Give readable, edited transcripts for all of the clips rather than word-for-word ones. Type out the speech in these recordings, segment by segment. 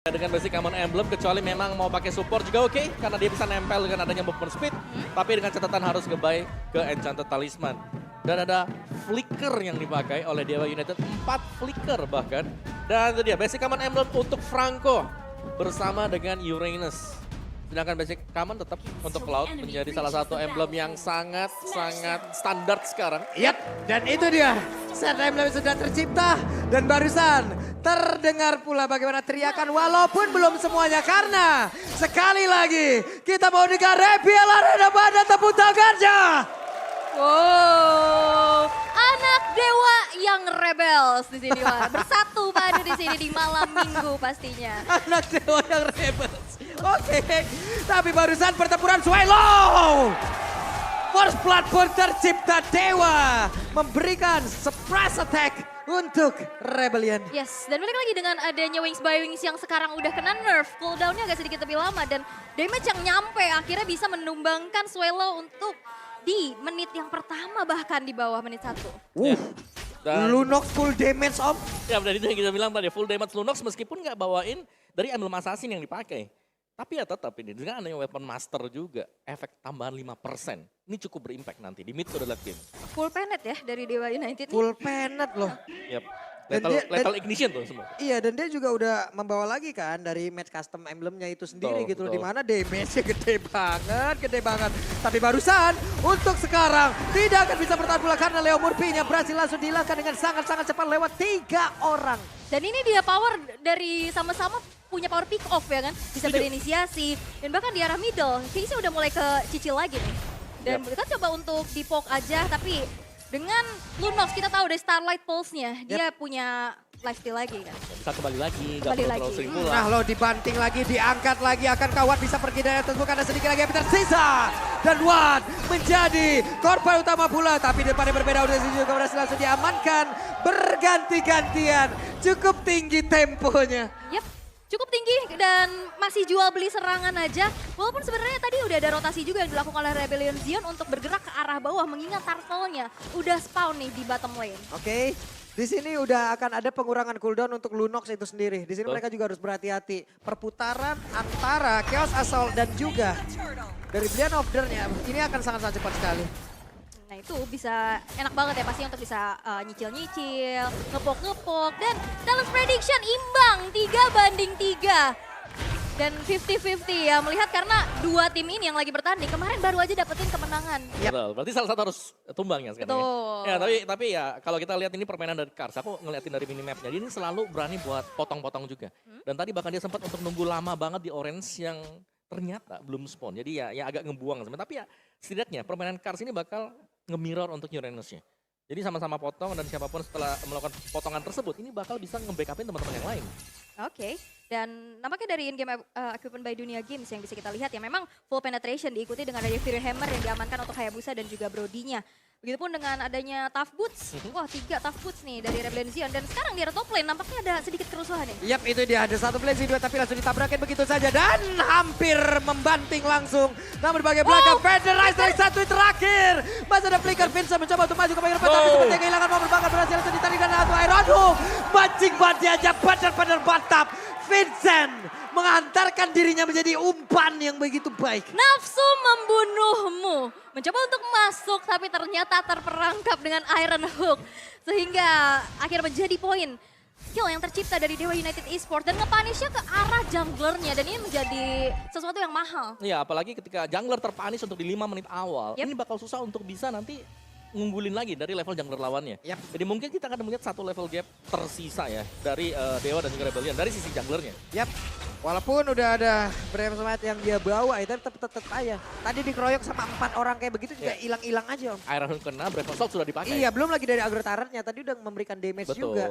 Dengan basic common emblem kecuali memang mau pakai support juga oke karena dia bisa nempel dengan adanya movement speed tapi dengan catatan harus goodbye ke Enchanted Talisman dan ada flicker yang dipakai oleh Dewa United 4 flicker bahkan dan itu dia basic common emblem untuk Franco bersama dengan Uranus. Sedangkan basic common tetap untuk Cloud menjadi salah satu emblem yang sangat standar sekarang. Yap, dan itu dia set emblem sudah tercipta dan barusan terdengar pula bagaimana teriakan walaupun belum semuanya karena sekali lagi kita mau dengar Rebiel Arena pada tepuk tangannya. Wow, anak dewa yang rebels di sini Wak. Bersatu padu di sini di malam minggu pastinya. Anak dewa yang rebels. Oke, tapi barusan pertempuran Swallow. First Blood pun tercipta dewa memberikan surprise attack untuk Rebellion. Yes, dan balik lagi dengan adanya Wings by Wings yang sekarang udah kena nerf, cooldownnya agak sedikit lebih lama dan damage yang nyampe akhirnya bisa menumbangkan Swallow untuk di menit yang pertama bahkan di bawah menit 1. Dan Lunox full damage om. ya dari itu yang kita bilang tadi full damage Lunox meskipun nggak bawain dari emblem assassin yang dipakai. Tapi ya tetap ini dengan adanya weapon master juga efek tambahan 5%. Ini cukup berimpact nanti di mid to the late game. Full penet ya dari Dewa United. Full penet loh. Yep. Dan Lethal ignition tuh semua. Iya dan dia juga udah membawa lagi kan dari match custom emblemnya itu sendiri Betul, gitu loh. betul. Dimana damage-nya gede banget. Tapi barusan untuk sekarang tidak akan bisa bertahan pula karena Leo Murphy-nya berhasil langsung dihilangkan dengan sangat-sangat cepat lewat 3 orang. Dan ini dia power dari sama-sama punya power pick off ya kan. Bisa Setuju. berinisiasi dan bahkan di arah middle. Kayaknya udah mulai ke cicil lagi nih. Dan kita coba untuk di poke aja tapi dengan Lunox kita tahu dari Starlight Pulse-nya dia punya lifesteal lagi kan. Bisa kembali lagi, nggak Kembali perlu lagi. terlalu sering pulang. Nah lo dibanting lagi, diangkat lagi, akan Kawat bisa pergi dari atas bukan ada sedikit lagi yang tersisa. Dan Wan menjadi korban utama pula, tapi depannya berbeda udah juga berhasil langsung diamankan. Berganti-gantian, cukup tinggi temponya. Yap, cukup tinggi dan masih jual beli serangan aja. Walaupun sebenarnya tadi udah ada rotasi juga yang dilakukan oleh Rebellion Zion untuk bergerak ke arah bawah mengingat turtle-nya udah spawn nih di bottom lane. Oke, di sini udah akan ada pengurangan cooldown untuk Lunox itu sendiri. Di sini Betul. mereka juga harus berhati-hati. Perputaran antara Chaos Assault dan juga dari Brilliant Order-nya ini akan sangat-sangat cepat sekali. Nah itu bisa enak banget ya pasti untuk bisa nyicil-nyicil, ngepok-ngepok. Dan dalam prediction imbang 3-3. Dan 50-50 ya melihat karena dua tim ini yang lagi bertanding kemarin baru aja dapetin kemenangan. Betul, berarti salah satu harus tumbang ya sekarang. Betul. Ya, tapi ya kalau kita lihat ini permainan dari Kars, aku ngeliatin dari minimapnya, dia ini selalu berani buat potong-potong juga. Dan tadi bahkan dia sempat untuk nunggu lama banget di orange yang ternyata belum spawn. Jadi ya agak ngebuang sebenarnya. Tapi ya setidaknya permainan Kars ini bakal nge-mirror untuk Uranusnya. Jadi sama-sama potong dan siapapun setelah melakukan potongan tersebut ini bakal bisa nge-backupin teman-teman yang lain. Oke, dan nampaknya dari in-game equipment by Dunia Games yang bisa kita lihat ya memang full penetration diikuti dengan adanya Fury Hammer yang diamankan untuk Hayabusa dan juga Brody-nya. Begitupun dengan adanya Tough Boots, wah 3 Tough Boots nih dari Rebellion Zion dan sekarang di top lane nampaknya ada sedikit kerusuhan nih. Yap itu dia ada satu blade dua tapi langsung ditabrakin begitu saja dan hampir membanting langsung. Namun bagian belakang Federize dari satu terakhir. Masih ada flicker Vincent mencoba untuk maju ke bagian depan tapi sepertinya kehilangan momen banget berhasil langsung ditarik dan satu air. Aduh mancing banti aja benar-benar mantap. Vincent mengantarkan dirinya menjadi umpan yang begitu baik. Nafsu membunuhmu, mencoba untuk masuk tapi ternyata terperangkap dengan Iron Hook. Sehingga akhirnya menjadi poin kill yang tercipta dari Dewa United Esports dan nge-punishnya ke arah junglernya dan ini menjadi sesuatu yang mahal. Iya, apalagi ketika jungler terpanis untuk di 5 menit awal, Yep. ini bakal susah untuk bisa nanti ngunggulin lagi dari level jungler lawannya. Yap. Jadi mungkin kita akan melihat satu level gap tersisa ya dari Dewa dan juga Rebellion dari sisi junglernya. Yap. Walaupun udah ada Brave Smite yang dia bawa, itu tetap aja. Tadi dikeroyok sama 4 orang kayak begitu juga hilang-hilang aja om. Iron Hook kena, Brave Assault sudah dipakai. Iya, belum lagi dari agro turretnya. Tadi udah memberikan damage Betul. juga.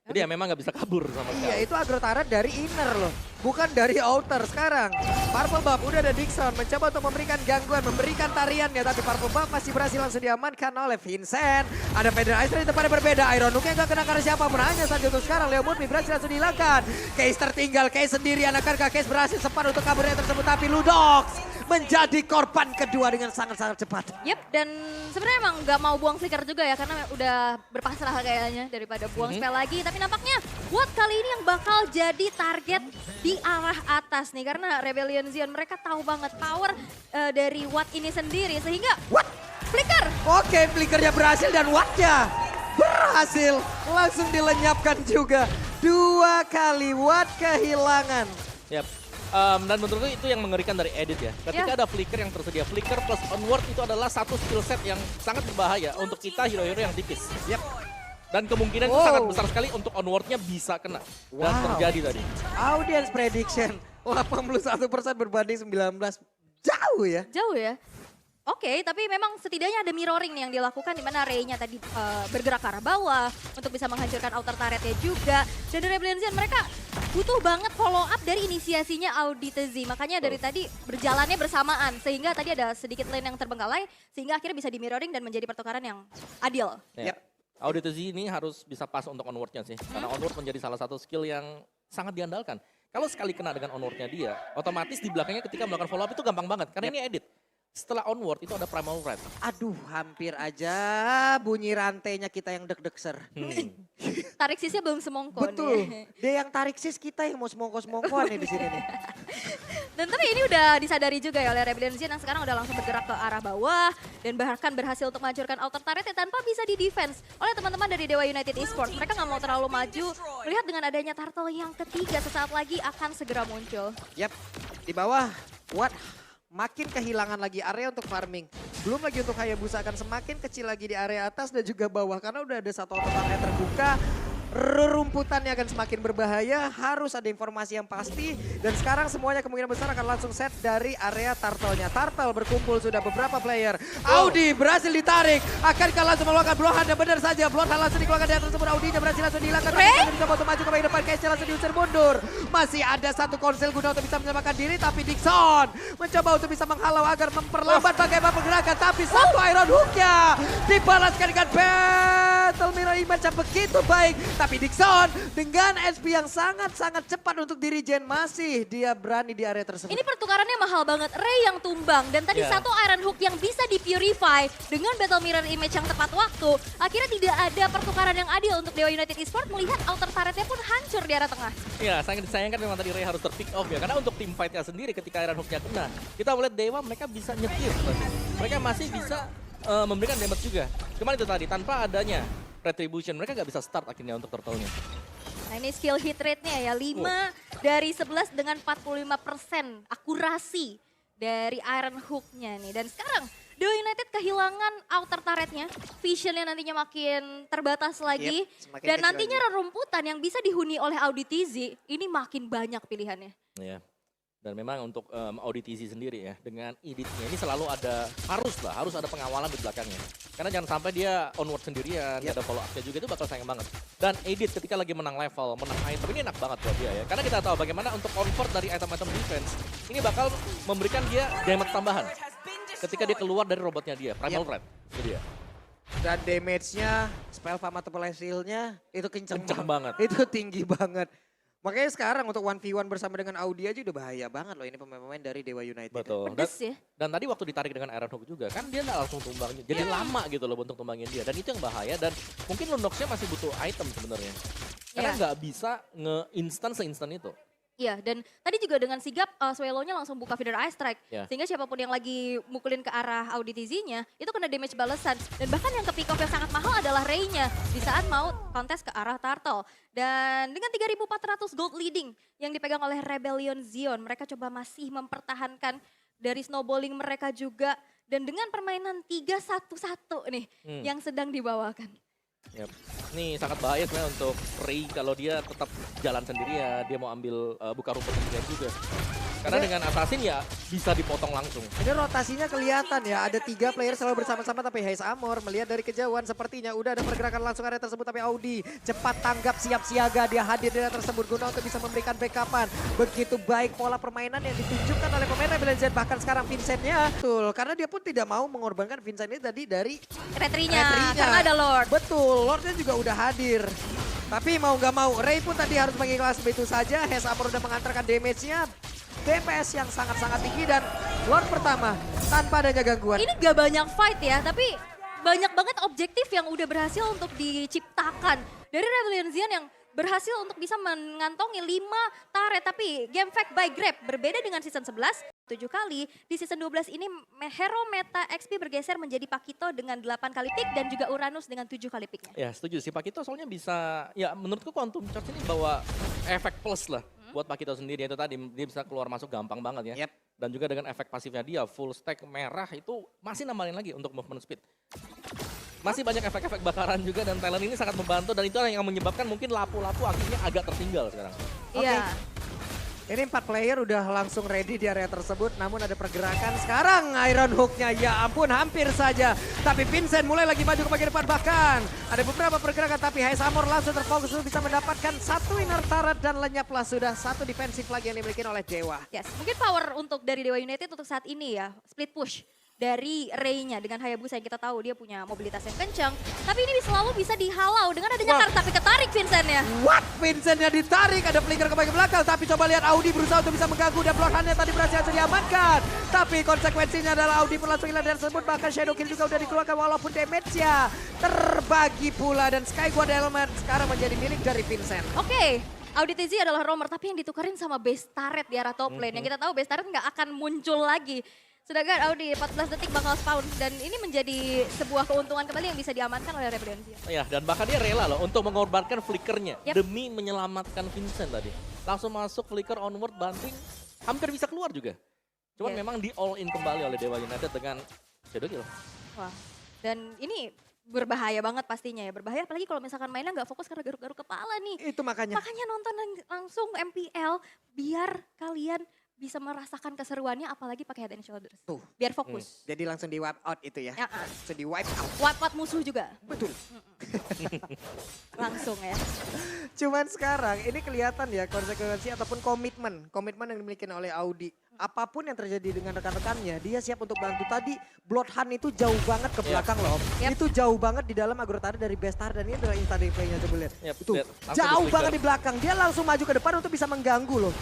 Jadi ya memang nggak bisa kabur sama sekali. Iya, itu agro turret dari inner loh. Bukan dari outer sekarang. Purple Buff udah ada Dixon. Mencoba untuk memberikan gangguan, memberikan tariannya. Tapi Purple Buff masih berhasil langsung diamankan oleh Vincent. Ada Federize dari tempatnya berbeda. Iron Hook-nya nggak kena karena siapapun. Hanya saja untuk sekarang Leo Murphy berhasil langsung dihilangkan. Case tertinggal, Case sendirian. Akankah Case berhasil sempat untuk kaburnya tersebut. Tapi Ludox menjadi korban kedua dengan sangat-sangat cepat. Yep, dan sebenarnya emang nggak mau buang flicker juga ya karena udah berpasrah kayaknya daripada buang spell lagi. Tapi nampaknya Watt kali ini yang bakal jadi target di arah atas nih karena Rebellion Zion mereka tahu banget power dari Watt ini sendiri sehingga What? flicker. Oke, flickernya berhasil dan Wattnya berhasil. Langsung dilenyapkan juga. 2 kali Watt kehilangan. Yap. Dan menurutku itu yang mengerikan dari edit ya. Ketika ada flicker yang tersedia, flicker plus onward itu adalah satu skill set yang sangat berbahaya untuk kita hero-hero yang tipis. Yap. Dan kemungkinan itu sangat besar sekali untuk onwardnya bisa kena. Dan terjadi tadi. Audience prediction 81% berbanding 19. Jauh ya. Jauh ya. Oke, tapi memang setidaknya ada mirroring nih yang dilakukan di mana Ray-nya tadi bergerak ke arah bawah untuk bisa menghancurkan outer turret-nya juga. Dan dari Rebellion Zion mereka butuh banget follow up dari inisiasinya Auditez. Makanya dari tadi berjalannya bersamaan sehingga tadi ada sedikit lane yang terbengkalai sehingga akhirnya bisa di mirroring dan menjadi pertukaran yang adil. Ya. Auditez ini harus bisa pas untuk onwardnya sih. Karena onward menjadi salah satu skill yang sangat diandalkan. Kalau sekali kena dengan onwardnya dia, otomatis di belakangnya ketika melakukan follow up itu gampang banget. Karena ini edit. Setelah onward itu ada primal red. Aduh, hampir aja bunyi rantainya kita yang deg-degser. Tarik sisnya belum semongko Betul. nih. Dia yang tarik sis, kita yang mau semongko-semongkoan nih di sini nih. Dan tapi ini udah disadari juga ya oleh Rebellion Zion yang sekarang udah langsung bergerak ke arah bawah dan bahkan berhasil untuk menghancurkan outer turret tanpa bisa di defense oleh teman-teman dari Dewa United Esports. Mereka nggak mau terlalu maju, melihat dengan adanya turtle yang ketiga sesaat lagi akan segera muncul. Yap, di bawah Watt makin kehilangan lagi area untuk farming. Belum lagi untuk Hayabusa akan semakin kecil lagi di area atas dan juga bawah karena udah ada satu outer turret terbuka. Rerumputannya akan semakin berbahaya, harus ada informasi yang pasti. Dan sekarang semuanya kemungkinan besar akan langsung set dari area turtle-nya. Turtle berkumpul sudah beberapa player. Audi berhasil ditarik, akankah langsung melakukan blowhand dan benar saja. Blowhand langsung dikeluarkan dari tersebut, Audinya berhasil langsung dihilangkan. Ray? Mencoba untuk maju ke bagian depan, Case langsung diusir mundur. Masih ada satu konsel guna untuk bisa menyelamatkan diri, tapi Dixon mencoba untuk bisa menghalau agar memperlambat bagaimana pergerakan. Tapi satu Iron Hook-nya dibalaskan dengan Battle Mirror Image yang begitu baik. Tapi Dixon dengan SP yang sangat-sangat cepat untuk dirigen masih dia berani di area tersebut. Ini pertukarannya mahal banget. Ray yang tumbang dan tadi satu Iron Hook yang bisa di-purify dengan Battle Mirror Image yang tepat waktu. Akhirnya tidak ada pertukaran yang adil untuk Dewa United Esports melihat outer turret-nya pun hancur di area tengah. Ya, sangat disayangkan memang tadi Ray harus ter-pick off ya. Karena untuk tim fight-nya sendiri ketika Iron Hook-nya kena, kita melihat Dewa mereka bisa nyetir. Mereka masih bisa memberikan damage juga. Cuman itu tadi, tanpa adanya Retribution, mereka nggak bisa start akhirnya untuk turtle-nya. Nah ini skill hit rate-nya ya, 5 dari 11 dengan 45% akurasi dari Iron Hook-nya nih. Dan sekarang Dewa United kehilangan outer turret-nya, vision-nya nantinya makin terbatas lagi. Semakin Dan kecil nantinya rerumputan yang bisa dihuni oleh Auditez, ini makin banyak pilihannya. Ya. Dan memang untuk Auditez sendiri ya, dengan editnya ini selalu ada, harus ada pengawalan di belakangnya. Karena jangan sampai dia onward sendirian, ada follow up-nya juga, itu bakal sayang banget. Dan edit ketika lagi menang level, menang item, ini enak banget buat dia ya. Karena kita tahu bagaimana untuk convert dari item-item defense, ini bakal memberikan dia damage tambahan. Ketika dia keluar dari robotnya dia, Primal Red, itu dia. Dan damage-nya, spell Fama Triple Seal-nya itu kenceng banget. Itu tinggi banget. Makanya sekarang untuk 1v1 bersama dengan Audi aja udah bahaya banget loh ini pemain-pemain dari Dewa United. Betul. Pedes ya. Dan tadi waktu ditarik dengan Iron Hook juga, kan dia nggak langsung tumbangnya. Jadi lama gitu loh untuk tumbangin dia. Dan itu yang bahaya dan mungkin Lunox-nya masih butuh item sebenarnya. Karena nggak bisa nge-instan se-instan itu. Iya, dan tadi juga dengan sigap Swallow-nya langsung buka Feather Eye Strike. Sehingga siapapun yang lagi mukulin ke arah Auditez-nya, itu kena damage balasan. Dan bahkan yang ke pick off yang sangat mahal adalah Ray-nya di saat mau kontes ke arah Turtle. Dan dengan 3.400 gold leading yang dipegang oleh Rebellion Zion, mereka coba masih mempertahankan dari snowballing mereka juga. Dan dengan permainan 3-1-1 nih yang sedang dibawakan. Yep. Ini sangat bahaya sebenarnya untuk Ray kalau dia tetap jalan sendirian, dia mau ambil buka rumput sendirian juga. Karena dengan Assassin ya bisa dipotong langsung. Ini rotasinya kelihatan ya, ada 3 player selalu bersama-sama tapi Haze Amor melihat dari kejauhan sepertinya udah ada pergerakan langsung area tersebut tapi Audi cepat tanggap siap siaga dia hadir di area tersebut guna untuk bisa memberikan backupan. Begitu baik pola permainan yang ditunjukkan oleh pemain Rebellion Zion bahkan sekarang Vincent-nya. Betul, karena dia pun tidak mau mengorbankan Vincent ini tadi dari Retrinya, karena ada Lord. Betul, Lordnya juga udah hadir. Tapi mau nggak mau, Ray pun tadi harus mengikhlas begitu saja. Haze Amor udah mengantarkan damage-nya. DPS yang sangat-sangat tinggi dan Lord pertama tanpa adanya gangguan. Ini gak banyak fight ya, tapi banyak banget objektif yang udah berhasil untuk diciptakan. Dari Rebellion Zion yang berhasil untuk bisa mengantongi 5 turret. Tapi game fact by Grab berbeda dengan season 11, 7 kali. Di season 12 ini hero meta XP bergeser menjadi Pakito dengan 8 kali pick dan juga Uranus dengan 7 kali picknya. Ya setuju sih, Pakito soalnya bisa, ya menurutku Quantum Charge ini bawa efek plus lah buat Pakito sendiri. Itu tadi dia bisa keluar masuk gampang banget ya. Yep. Dan juga dengan efek pasifnya dia full stack merah itu masih nambahin lagi untuk movement speed. Masih banyak efek-efek bakaran juga dan talent ini sangat membantu dan itu yang menyebabkan mungkin lapu-lapu akhirnya agak tertinggal sekarang. Iya. Ini 4 player udah langsung ready di area tersebut, namun ada pergerakan sekarang Iron Hook-nya, ya ampun hampir saja. Tapi Vincent mulai lagi maju ke bagian depan, bahkan ada beberapa pergerakan tapi Hayes Amor langsung terfokus untuk bisa mendapatkan 1 inner turret dan lenyaplah sudah 1 defensif lagi yang dimiliki oleh Dewa. Yes, mungkin power untuk dari Dewa United untuk saat ini ya, split push dari Ray-nya dengan Hayabusa yang kita tahu dia punya mobilitas yang kencang. Tapi ini selalu bisa dihalau dengan adanya kartu, tapi ketarik Vincent-nya. What? Vincent-nya ditarik, ada flicker ke bagian belakang. Tapi coba lihat Audi berusaha untuk bisa mengganggu dan block-nya tadi berhasil diamankan. Tapi konsekuensinya adalah Audi pun langsung hilang dari tersebut. Bahkan Shadow Kill juga udah dikeluarkan walaupun damage-nya terbagi pula. Dan Sky God Element sekarang menjadi milik dari Vincent. Oke. Audi TZ adalah roamer tapi yang ditukarin sama base turret di arah top lane. Yang kita tahu base turret nggak akan muncul lagi. Sedangkan Audi 14 detik bakal spawn dan ini menjadi sebuah keuntungan kembali yang bisa diamankan oleh Rebellion Zion. Ya, dan bahkan dia rela loh untuk mengorbankan flickernya Yep. demi menyelamatkan Vincent tadi. Langsung masuk flicker onward banting, hampir bisa keluar juga. Cuman Yes. memang di all in kembali oleh Dewa United dengan Shadow Kill. Wah, dan ini berbahaya banget pastinya ya. Berbahaya apalagi kalau misalkan mainnya nggak fokus karena garuk-garuk kepala nih. Itu makanya. Makanya nonton langsung MPL biar kalian bisa merasakan keseruannya apalagi pakai head and shoulders. Tuh. Biar fokus. Jadi langsung di wipe out itu ya. Ya, Langsung di wipe out. Wipe musuh juga. Betul. Langsung ya. Cuman sekarang ini kelihatan ya konsekuensi ataupun komitmen. Komitmen yang dimiliki oleh Audi. Apapun yang terjadi dengan rekan-rekannya, dia siap untuk bantu. Tadi Bloodhound itu jauh banget ke belakang loh. Yep. Itu jauh banget di dalam agrotari dari Bestar dan ini adalah insta replaynya coba lihat. Yep, Itu lihat. Langsung jauh di-flicker. banget di belakang. Dia langsung maju ke depan untuk bisa mengganggu loh.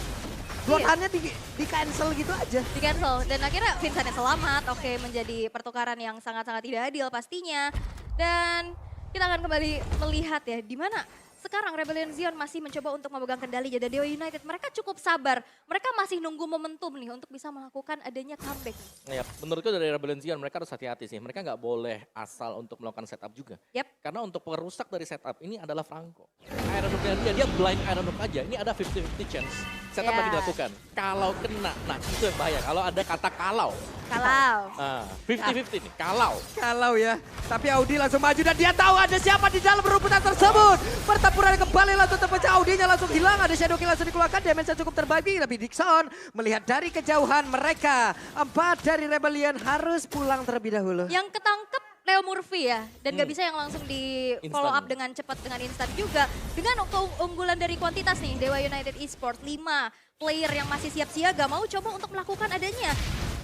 Bloodhound-nya di cancel gitu aja. Di cancel dan akhirnya Vincent yang selamat. Oke, menjadi pertukaran yang sangat-sangat tidak adil pastinya. Dan kita akan kembali melihat ya di mana sekarang Rebellion Zion masih mencoba untuk memegang kendali dan Dewa United mereka cukup sabar. Mereka masih nunggu momentum nih untuk bisa melakukan adanya comeback. Ya, menurutku dari Rebellion Zion mereka harus hati-hati sih. Mereka nggak boleh asal untuk melakukan setup juga. Yap. Karena untuk perusak dari setup ini adalah Franco. Iron Hook-nya dia blind Iron Hook aja. Ini ada 50-50 chance. Setup Ya. lagi dilakukan. Kalau kena, nah itu yang bahaya. Kalau ada kata kalau. Kalau. Nah, 50-50 nih, kalau. Kalau ya, tapi Audi langsung maju dan dia tahu ada siapa di dalam rumputan tersebut. Pertempuran kembali langsung terpecah, Audinya langsung hilang. Ada Shadow Kill langsung dikeluarkan, damage cukup terbagi. Tapi Dixon melihat dari kejauhan mereka. 4 dari Rebellion harus pulang terlebih dahulu. Yang ketangkep Leo Murphy ya. Dan gak bisa yang langsung di follow Instan. up dengan cepat, dengan instan juga. Dengan keunggulan dari kuantitas nih, Dewa United Esports 5 player yang masih siap siaga mau coba untuk melakukan adanya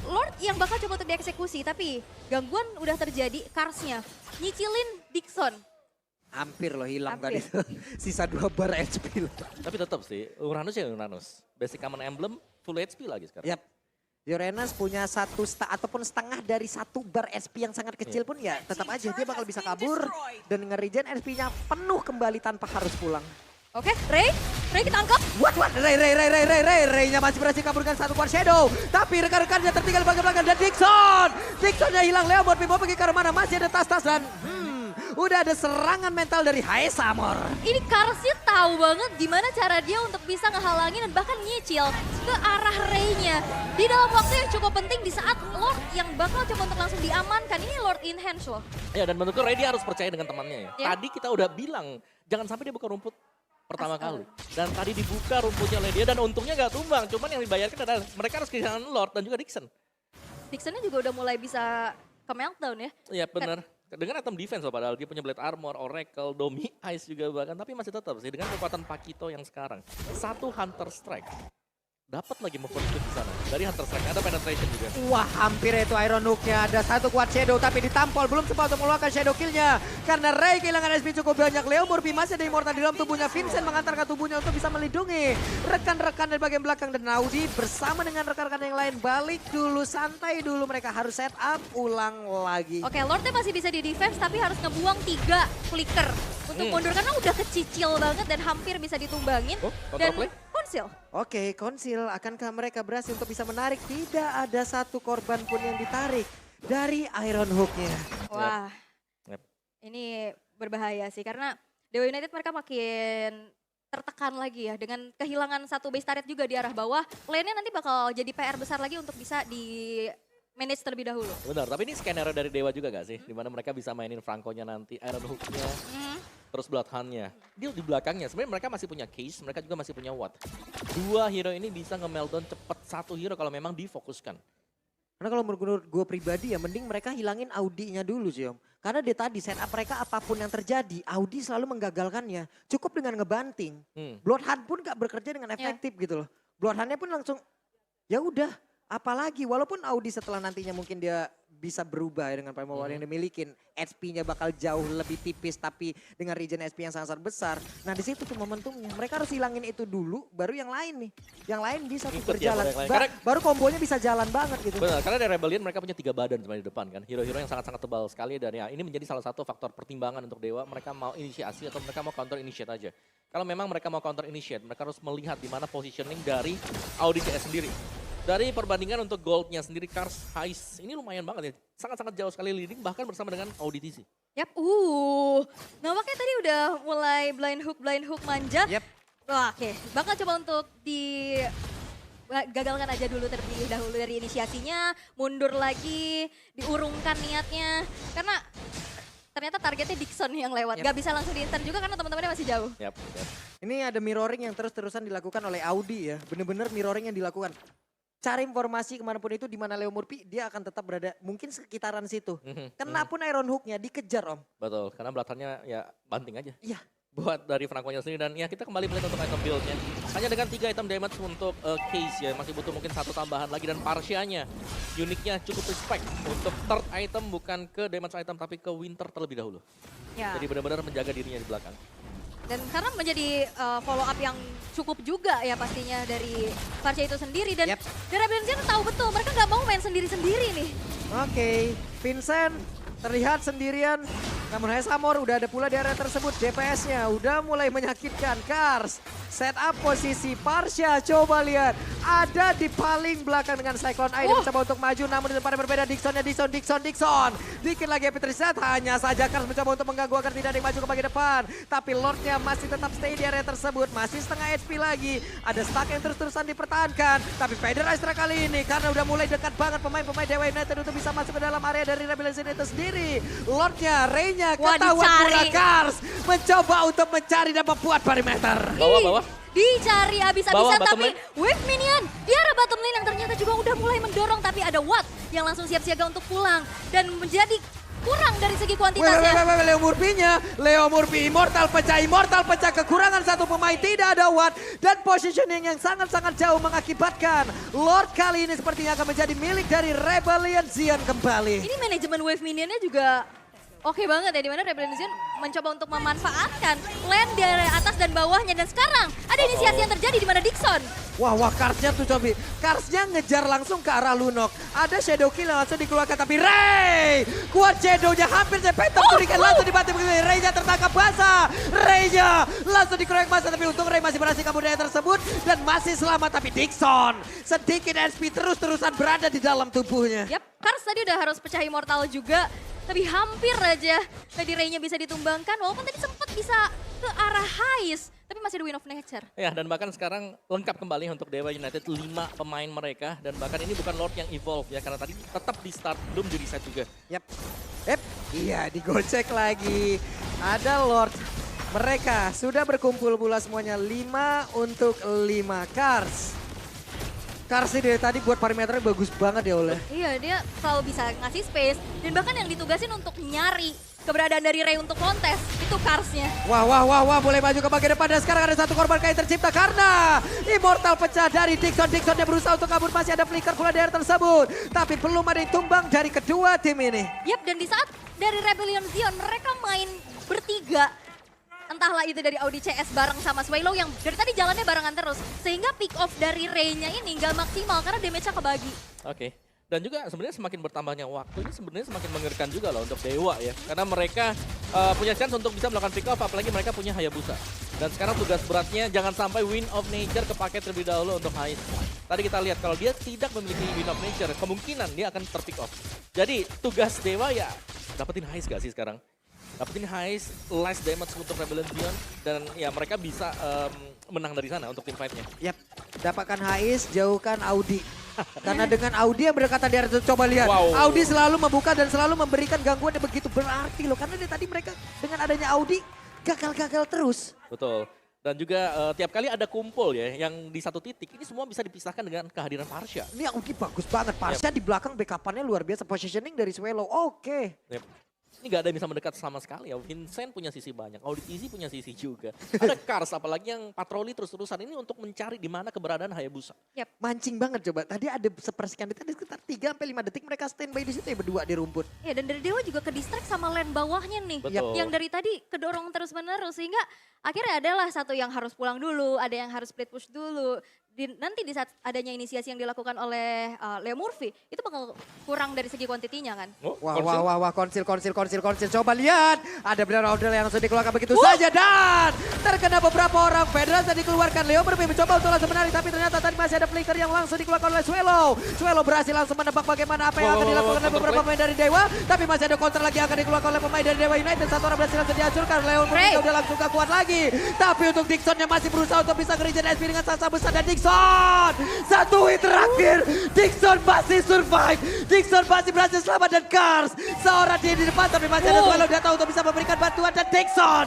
Lord yang bakal coba untuk dieksekusi. Tapi gangguan udah terjadi, Karsnya nyicilin Dixon. Hampir loh hilang Hampir. tadi. Sisa 2 bar HP loh. Tapi tetap sih, Uranus ya Uranus. Basic Common Emblem, full HP lagi sekarang. Yap. Yorenas punya ataupun setengah dari 1 bar SP yang sangat kecil pun ya tetap aja dia bakal bisa kabur dan nge-regen SP-nya penuh kembali tanpa harus pulang. Oke, Ray ketangkep. What? Ray-nya masih berhasil kaburkan 1 quad shadow. Tapi rekan-rekannya tertinggal bagian belakang dan Dixonnya hilang. Leo mau pergi ke arah mana? Masih ada tas-tas dan udah ada serangan mental dari Hayes Amor. Ini Karsnya tahu banget gimana cara dia untuk bisa ngehalangin dan bahkan nyicil ke arah Ray-nya. Di dalam waktu yang cukup penting di saat Lord yang bakal coba untuk langsung diamankan. Ini Lord in hands loh. Ya, dan menurutku Ray dia harus percaya dengan temannya ya. Ya. Tadi kita udah bilang, jangan sampai dia buka rumput pertama kali. Dan tadi dibuka rumputnya oleh dia dan untungnya gak tumbang. Cuman yang dibayarkan adalah mereka harus kehilangan Lord dan juga Dixon. Dixonnya juga udah mulai bisa ke meltdown ya. Iya benar. Dengan item defense loh padahal dia punya Blade Armor, Oracle, Domi, Ice juga bahkan. Tapi masih tetap sih dengan kekuatan Pakito yang sekarang. 1 Hunter Strike dapat lagi movement speed di sana. Dari Hunter Strike ada penetration juga. Wah, hampir itu Iron Hook-nya. Ada satu kuat Shadow tapi ditampol. Belum sempat untuk mengeluarkan Shadow kill-nya. Karena Ray kehilangan SP cukup banyak. Leo Murphy masih ada immortal di dalam tubuhnya. Vincent mengantarkan tubuhnya untuk bisa melindungi rekan-rekan dari bagian belakang. Dan Audi bersama dengan rekan-rekan yang lain balik dulu, santai dulu. Mereka harus set up, ulang lagi. Oke, Lordnya masih bisa di defense tapi harus ngebuang 3 flicker untuk mundur karena udah kecicil banget dan hampir bisa ditumbangin. Oh, Dan counterplay? Konsil. Oke, Konsil, akankah mereka berhasil untuk bisa menarik? Tidak ada satu korban pun yang ditarik dari Iron Hook-nya. Wah, Yep. ini berbahaya sih karena Dewa United mereka makin tertekan lagi ya dengan kehilangan satu base turret juga di arah bawah. Lane-nya nanti bakal jadi PR besar lagi untuk bisa di manage terlebih dahulu. Benar, tapi ini skenario dari Dewa juga gak sih? Dimana mereka bisa mainin Franco-nya nanti, Iron Hook-nya, terus Bloodhound-nya. Dia di belakangnya, sebenarnya mereka masih punya Case, mereka juga masih punya Watt. 2 hero ini bisa nge-meltdown cepet 1 hero kalau memang difokuskan. Karena kalau menurut gue pribadi ya, mending mereka hilangin Audi-nya dulu sih Om. Karena dia tadi setup mereka apapun yang terjadi, Audi selalu menggagalkannya. Cukup dengan ngebanting. Bloodhound pun gak bekerja dengan efektif gitu loh. Bloodhound-nya pun langsung, ya udah. Apalagi walaupun Audi setelah nantinya mungkin dia bisa berubah ya dengan Primal Warrior yang dimilikin. HP-nya bakal jauh lebih tipis tapi dengan regen HP yang sangat besar. Nah di situ tuh momentumnya. Mereka harus hilangin itu dulu baru yang lain nih. Yang lain bisa tuh Ikut ya, berjalan. yang lain. Baru kombonya bisa jalan banget gitu. Benar, karena dari Rebellion mereka punya 3 badan sebenarnya di depan kan. Hero-hero yang sangat-sangat tebal sekali dan ya ini menjadi salah satu faktor pertimbangan untuk Dewa. Mereka mau inisiasi atau mereka mau counter initiate aja. Kalau memang mereka mau counter initiate, mereka harus melihat di mana positioning dari Audi CS sendiri. Dari perbandingan untuk goldnya sendiri, Cars Heist ini lumayan banget ya. Sangat-sangat jauh sekali leading bahkan bersama dengan Audi TC. Yap, nampaknya tadi udah mulai blind hook manja. Yep. Wah, oke. Bakal coba untuk gagalkan aja dulu terlebih dahulu dari inisiasinya, mundur lagi, diurungkan niatnya. Karena ternyata targetnya Dixon yang lewat. Yep. Gak bisa langsung di-intern juga karena teman-temannya masih jauh. Yap. Ini ada mirroring yang terus-terusan dilakukan oleh Audi ya. Bener-bener mirroring yang dilakukan. Cari informasi kemanapun itu di mana Leo Murphy, dia akan tetap berada mungkin sekitaran situ. Kenapun Iron Hook-nya dikejar Om. Betul, karena belakangnya ya banting aja. Iya. Buat dari Franco-nya sendiri dan ya kita kembali melihat untuk item build-nya. Hanya dengan 3 item damage untuk Case ya, masih butuh mungkin 1 tambahan lagi dan Parsia-nya. Uniknya cukup respect untuk third item bukan ke damage item tapi ke Winter terlebih dahulu. Ya. Jadi benar-benar menjaga dirinya di belakang. Dan karena menjadi follow up yang cukup juga ya pastinya dari Parsia itu sendiri. Dan dari Rebellion tahu betul mereka nggak mau main sendiri-sendiri nih. Oke, Vincent terlihat sendirian. Namun Hesamor udah ada pula di area tersebut. DPS-nya udah mulai menyakitkan. Cars set up posisi Parsia. Coba lihat. Ada di paling belakang dengan Cyclone Eye. Dia mencoba untuk maju namun di tempat yang berbeda. Dixonnya Dixon. Dikit lagi Epic Reset. Hanya saja Cars mencoba untuk mengganggu agar tidak ada yang maju ke bagian depan. Tapi Lordnya masih tetap stay di area tersebut. Masih setengah HP lagi. Ada stack yang terus-terusan dipertahankan. Tapi Federer kali ini karena udah mulai dekat banget pemain-pemain Dewa United untuk bisa masuk ke dalam area dari Rebellion itu sendiri. Lordnya, Ray-nya ketahuan pula Cars mencoba untuk mencari dan membuat perimeter. Bawah. Dicari Bawah, abis-abisan bottom tapi lane. Wave Minion di arah bottom lane yang ternyata juga udah mulai mendorong tapi ada Watt yang langsung siap-siaga untuk pulang dan menjadi kurang dari segi kuantitasnya. Leo Murphy immortal pecah kekurangan satu pemain tidak ada Watt dan positioning yang sangat-sangat jauh mengakibatkan Lord kali ini sepertinya akan menjadi milik dari Rebellion Zion kembali. Ini manajemen Wave Minionnya juga oke banget ya, dimana Rebellion Zion mencoba untuk memanfaatkan lane dari atas dan bawahnya. Dan sekarang ada inisiasi yang terjadi di mana Dixon. Wah, Karsnya tuh Cobi. Karsnya ngejar langsung ke arah Lunok. Ada Shadow Kill yang langsung dikeluarkan tapi Ray! Kuat Shadow-nya hampir Zepetok Kurikan langsung dibanting begini. Ray-nya tertangkap basah. Ray-nya langsung dikeroyok basah tapi untung Ray masih berhasil kabur dari tersebut dan masih selamat. Tapi Dixon sedikit SP terus-terusan berada di dalam tubuhnya. Yap, Kars tadi udah harus pecah immortal juga. Tapi hampir aja tadi Ray-nya bisa ditumbangkan walaupun tadi sempat bisa ke arah Heist. Tapi masih ada Win of Nature. Ya, dan bahkan sekarang lengkap kembali untuk Dewa United 5 pemain mereka. Dan bahkan ini bukan Lord yang evolve ya, karena tadi tetap di start, belum di reset juga. Iya digocek lagi. Ada Lord. Mereka sudah berkumpul pula semuanya 5 untuk 5 Cars. Cars ini dari tadi buat parameternya bagus banget ya Oleh. Iya, dia selalu bisa ngasih space dan bahkan yang ditugasin untuk nyari keberadaan dari Ray untuk kontes. Itu Karsnya. Wah, boleh maju ke bagian depan dan sekarang ada satu korban kain tercipta karena Immortal pecah dari Dixon. Dixonnya berusaha untuk kabur, masih ada flicker pula dari tersebut. Tapi belum ada yang tumbang dari kedua tim ini. Yap, dan di saat dari Rebellion Zion mereka main bertiga. Entahlah itu dari Audi CS bareng sama Swallow yang dari tadi jalannya barengan terus. Sehingga pick off dari Ray-nya ini nggak maksimal karena damage-nya kebagi. Oke. Dan juga sebenarnya semakin bertambahnya waktu ini sebenarnya semakin mengerikan juga loh untuk Dewa ya. Karena mereka punya chance untuk bisa melakukan pick off, apalagi mereka punya Hayabusa. Dan sekarang tugas beratnya jangan sampai Wind of Nature kepake terlebih dahulu untuk Hais. Tadi kita lihat kalau dia tidak memiliki Wind of Nature, kemungkinan dia akan terpick off. Jadi tugas Dewa ya dapetin Hais gak sih sekarang? Dapetin Hais, last damage untuk Rebellion Zion, dan ya mereka bisa menang dari sana untuk tim fight-nya. Yap, dapatkan Hais, jauhkan Audi. Karena dengan Audi yang berdekatan di atas, coba lihat. Wow. Audi selalu membuka dan selalu memberikan gangguan yang begitu berarti loh. Karena dari tadi mereka dengan adanya Audi, gagal-gagal terus. Betul. Dan juga tiap kali ada kumpul ya, yang di satu titik, ini semua bisa dipisahkan dengan kehadiran Parsha. Ini Audi bagus banget. Parsha di belakang backup-annya luar biasa. Positioning dari Swallow, oke. Yep. Ini gak ada yang bisa mendekat sama sekali ya. Vincent punya sisi banyak, Audit Easy punya sisi juga. Ada Kars apalagi yang patroli terus-terusan ini untuk mencari di mana keberadaan Hayabusa. Mancing banget coba. Tadi ada sepersekian detik, ada sekitar 3-5 detik mereka standby di situ ya berdua di rumput. Ya, dan dari Dewa juga ke distract sama lane bawahnya nih. Betul. Yang dari tadi kedorong terus-menerus sehingga akhirnya adalah satu yang harus pulang dulu, ada yang harus split push dulu. Nanti di saat adanya inisiasi yang dilakukan oleh Leo Murphy, itu bakal kurang dari segi kuantitinya kan. Oh, Wah, konsil. Coba lihat, ada benar order yang langsung dikeluarkan begitu saja dan terkena beberapa orang. Federasi dikeluarkan, Leo Murphy mencoba untuk langsung menarik, tapi ternyata tadi masih ada flicker yang langsung dikeluarkan oleh Swallow. Swallow berhasil langsung menebak bagaimana apa yang akan dilakukan oleh beberapa pemain dari Dewa, tapi masih ada counter lagi yang akan dikeluarkan oleh pemain dari Dewa United. Satu orang berhasil langsung dihancurkan, Leo Murphy udah langsung gak kuat lagi. Tapi untuk Dixonnya masih berusaha untuk bisa nge-regen SP dengan sasa besar dan Dixon. Satu hit terakhir, Dixon masih survive. Dixon masih berhasil selamat dan Kars. Seorang dia di depan tapi masih ada Swallow datang untuk bisa memberikan bantuan dan Dixon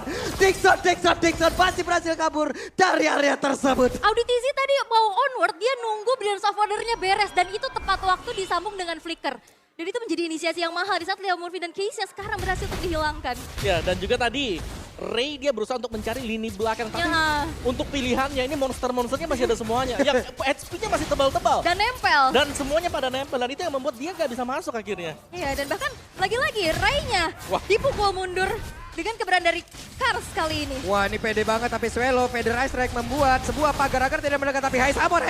masih berhasil kabur dari area tersebut. Audi TZ tadi mau onward, dia nunggu Brilliance of Order-nya beres dan itu tepat waktu disambung dengan flicker. Dan itu menjadi inisiasi yang mahal di saat Leo Murphy dan Keisha sekarang berhasil untuk dihilangkan. Ya, dan juga tadi Ray dia berusaha untuk mencari lini belakang. Tapi Ya. untuk pilihannya ini monster-monsternya masih ada semuanya. Yang HP-nya masih tebal-tebal. Dan nempel. Dan semuanya pada nempel. Dan itu yang membuat dia gak bisa masuk akhirnya. Iya, dan bahkan lagi-lagi Ray-nya Wah. dipukul mundur dengan keberadaan dari Kars kali ini. Wah, ini pede banget tapi Swallow Federal Strike membuat sebuah pagar agar tidak mendekat tapi Hais Amor.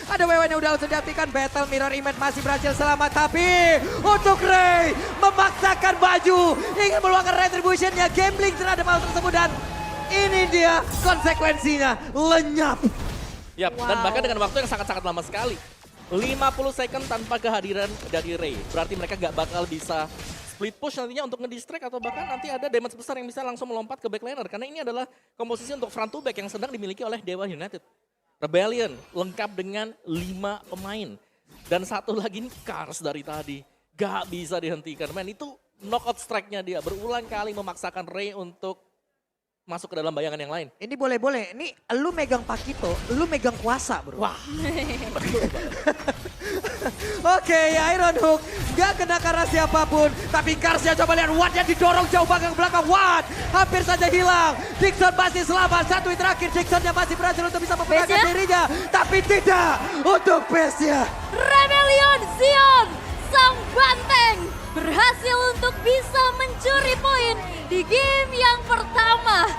Ada WW yang udah langsung diaktifkan. Battle Mirror Image masih berhasil selamat tapi untuk Ray memaksakan baju ingin meluangkan retributionnya, gambling terhadap hal tersebut dan ini dia konsekuensinya, lenyap. Yap, dan Wow. bahkan dengan waktu yang sangat-sangat lama sekali. 50 second tanpa kehadiran dari Ray. Berarti mereka gak bakal bisa split push nantinya untuk nge-distract atau bahkan nanti ada damage besar yang bisa langsung melompat ke backliner. Karena ini adalah komposisi untuk front to back yang sedang dimiliki oleh Dewa United. Rebellion lengkap dengan 5 pemain. Dan satu lagi nih Kars dari tadi. Gak bisa dihentikan. Man, itu knockout strike-nya dia. Berulang kali memaksakan Ray untuk masuk ke dalam bayangan yang lain. Ini boleh. Ini lu megang Pakito, lu megang kuasa bro. Wah, Oke, Iron Hook gak kena karena siapapun. Tapi Karsnya coba lihat Watt-nya didorong jauh banget ke belakang. Watt hampir saja hilang. Dixon masih selamat. Satu hit terakhir. Dixonnya masih berhasil untuk bisa mempertahankan Base-nya? dirinya. Tapi tidak untuk base-nya. Rebellion Zion, sang banteng, berhasil untuk bisa mencuri poin di game yang pertama.